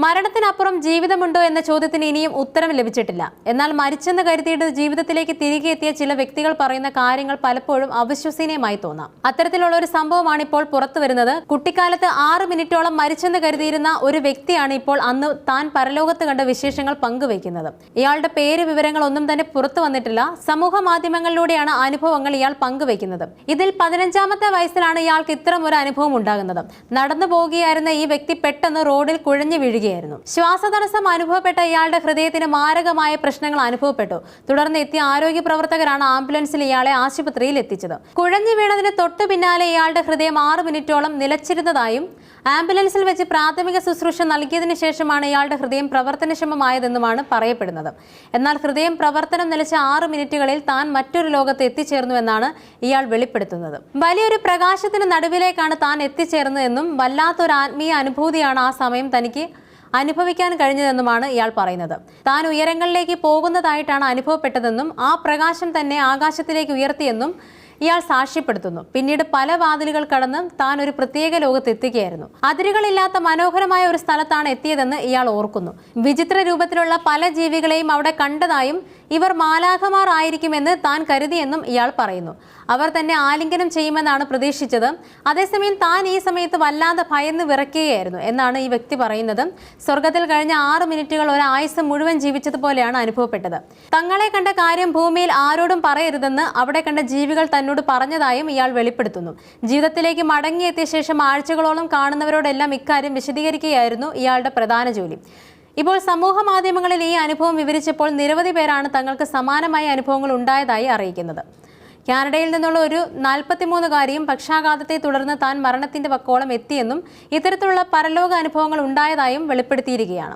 മരണത്തിനപ്പുറം ജീവിതമുണ്ടോ എന്ന ചോദ്യത്തിന് ഇനിയും ഉത്തരം ലഭിച്ചിട്ടില്ല. എന്നാൽ മരിച്ചെന്ന് കരുതിയിട്ട് ജീവിതത്തിലേക്ക് തിരികെ എത്തിയ ചില വ്യക്തികൾ പറയുന്ന കാര്യങ്ങൾ പലപ്പോഴും അവിശ്വസനീയമായി തോന്നാം. അത്തരത്തിലുള്ള ഒരു സംഭവമാണ് ഇപ്പോൾ പുറത്തു വരുന്നത്. കുട്ടിക്കാലത്ത് 6 മിനിറ്റോളം മരിച്ചെന്ന് കരുതിയിരുന്ന ഒരു വ്യക്തിയാണ് ഇപ്പോൾ അന്ന് താൻ പരലോകത്ത് കണ്ട വിശേഷങ്ങൾ പങ്കുവയ്ക്കുന്നത്. ഇയാളുടെ പേര് വിവരങ്ങൾ ഒന്നും തന്നെ പുറത്തു വന്നിട്ടില്ല. സമൂഹ മാധ്യമങ്ങളിലൂടെയാണ് അനുഭവങ്ങൾ ഇയാൾ പങ്കുവയ്ക്കുന്നത്. ഇതിൽ 15ാമത്തെ വയസ്സിലാണ് ഇയാൾക്ക് ഇത്തരം ഒരു അനുഭവം ഉണ്ടാകുന്നത്. നടന്നു പോകുകയായിരുന്ന ഈ വ്യക്തി പെട്ടെന്ന് റോഡിൽ കുഴഞ്ഞു വീഴുകയായിരുന്നു. ശ്വാസതടസ്സം അനുഭവപ്പെട്ട ഇയാളുടെ ഹൃദയത്തിന് മാരകമായ പ്രശ്നങ്ങൾ അനുഭവപ്പെട്ടു. തുടർന്ന് എത്തിയ ആരോഗ്യ പ്രവർത്തകരാണ് ആംബുലൻസിൽ ഇയാളെ ആശുപത്രിയിൽ എത്തിച്ചത്. കുഴഞ്ഞു വീണതിന് തൊട്ടു പിന്നാലെ ഇയാളുടെ ഹൃദയം 6 മിനിറ്റോളം നിലച്ചിരുന്നതായും ആംബുലൻസിൽ വെച്ച് പ്രാഥമിക ശുശ്രൂഷ നൽകിയതിനു ശേഷമാണ് ഇയാളുടെ ഹൃദയം പ്രവർത്തനക്ഷമമായതെന്നുമാണ് പറയപ്പെടുന്നത്. എന്നാൽ ഹൃദയം പ്രവർത്തനം നിലച്ച 6 മിനിറ്റുകളിൽ താൻ മറ്റൊരു ലോകത്ത് എത്തിച്ചേർന്നുവെന്നാണ് ഇയാൾ വെളിപ്പെടുത്തുന്നത്. വലിയൊരു പ്രകാശത്തിന് നടുവിലേക്കാണ് താൻ എത്തിച്ചേർന്നതെന്നും വല്ലാത്തൊരു ആത്മീയ അനുഭൂതിയാണ് ആ സമയം തനിക്ക് അനുഭവിക്കാൻ കഴിഞ്ഞതെന്നുമാണ് ഇയാൾ പറയുന്നത്. താൻ ഉയരങ്ങളിലേക്ക് പോകുന്നതായിട്ടാണ് അനുഭവപ്പെട്ടതെന്നും ആ പ്രകാശം തന്നെ ആകാശത്തിലേക്ക് ഉയർത്തിയെന്നും ഇയാൾ സാക്ഷ്യപ്പെടുത്തുന്നു. പിന്നീട് പല വാതിലുകൾ കടന്ന് താൻ ഒരു പ്രത്യേക ലോകത്ത് എത്തുകയായിരുന്നു. അതിരുകളില്ലാത്ത മനോഹരമായ ഒരു സ്ഥലത്താണ് എത്തിയതെന്ന് ഇയാൾ ഓർക്കുന്നു. വിചിത്ര രൂപത്തിലുള്ള പല ജീവികളെയും അവിടെ കണ്ടതായും ഇവർ മാലാഖമാർ ആയിരിക്കുമെന്ന് താൻ കരുതിയെന്നും ഇയാൾ പറയുന്നു. അവർ തന്നെ ആലിംഗനം ചെയ്യുമെന്നാണ് പ്രതീക്ഷിച്ചത്. അതേസമയം താൻ ഈ സമയത്ത് വല്ലാതെ ഭയന്ന് വിറയ്ക്കുകയായിരുന്നു എന്നാണ് ഈ വ്യക്തി പറയുന്നത്. സ്വർഗത്തിൽ കഴിഞ്ഞ 6 മിനിറ്റുകൾ ഒരായുസ് മുഴുവൻ ജീവിച്ചതുപോലെയാണ് അനുഭവപ്പെട്ടത്. തങ്ങളെ കണ്ട കാര്യം ഭൂമിയിൽ ആരോടും പറയരുതെന്ന് അവിടെ കണ്ട ജീവികൾ തന്നോട് പറഞ്ഞതായും ഇയാൾ വെളിപ്പെടുത്തുന്നു. ജീവിതത്തിലേക്ക് മടങ്ങിയെത്തിയ ശേഷം ആഴ്ചകളോളം കാണുന്നവരോടെല്ലാം ഇക്കാര്യം വിശദീകരിക്കുകയായിരുന്നു ഇയാളുടെ പ്രധാന ജോലി. ഇപ്പോൾ സമൂഹ മാധ്യമങ്ങളിൽ ഈ അനുഭവം വിവരിച്ചപ്പോൾ നിരവധി പേരാണ് തങ്ങൾക്ക് സമാനമായ അനുഭവങ്ങൾ ഉണ്ടായതായി അറിയിക്കുന്നത്. കാനഡയിൽ നിന്നുള്ള ഒരു 43-കാരിയും പക്ഷാഘാതത്തെ തുടർന്ന് താൻ മരണത്തിന്റെ വക്കോളം എത്തിയെന്നും ഇത്തരത്തിലുള്ള പരലോക അനുഭവങ്ങൾ ഉണ്ടായതായും വെളിപ്പെടുത്തിയിരിക്കുകയാണ്.